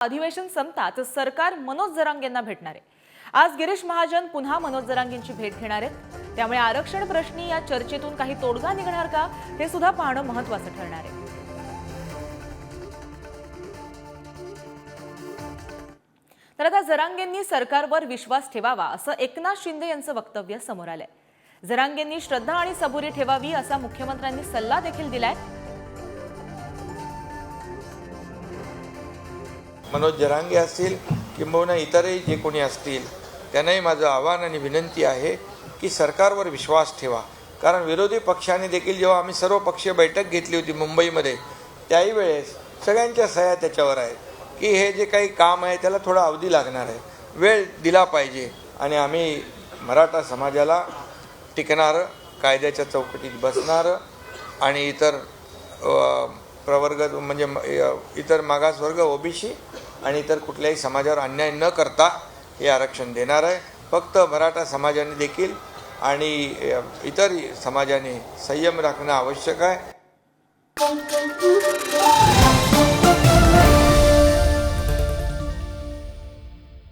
अधिवेशन संपताच सरकार मनोज जरांगेंना भेटणार आहे। आज गिरीश महाजन पुन्हा मनोज जरांगेंची भेट घेणार आहेत। त्यामुळे आरक्षण प्रश्नी या चर्चेतून काही तोडगा निघणार का हे सुद्धा पाहणं महत्त्वाचं ठरणार आहे। तर आता जरांगेंनी सरकारवर विश्वास ठेवावा असं एकनाथ शिंदे यांचं वक्तव्य समोर आलंय। जरांगेंनी श्रद्धा आणि सबुरी ठेवावी असा मुख्यमंत्र्यांनी सल्ला देखील दिलाय। मनोज जरांगे असतील किंबहुना इतरही जे कोणी असतील त्यांनाही माझं आव्हान आणि विनंती आहे की सरकारवर विश्वास ठेवा। कारण विरोधी पक्षाने देखील जेव्हा आम्ही सर्व पक्षीय बैठक घेतली होती मुंबईमध्ये त्याही वेळेस सगळ्यांच्या सह्या त्याच्यावर आहेत की हे जे काही काम आहे त्याला थोडा अवधी लागणार आहे, वेळ दिला पाहिजे आणि आम्ही मराठा समाजाला टिकणारं, कायद्याच्या चौकटीत बसणारं आणि इतर प्रवर्ग म्हणजे इतर मागासवर्ग ओबीसी आणि इतर कुठल्याही समाजावर अन्याय न करता हे आरक्षण देणार आहे। फक्त मराठा समाजाने देखील आणि इतर समाजाने संयम राखणं आवश्यक आहे।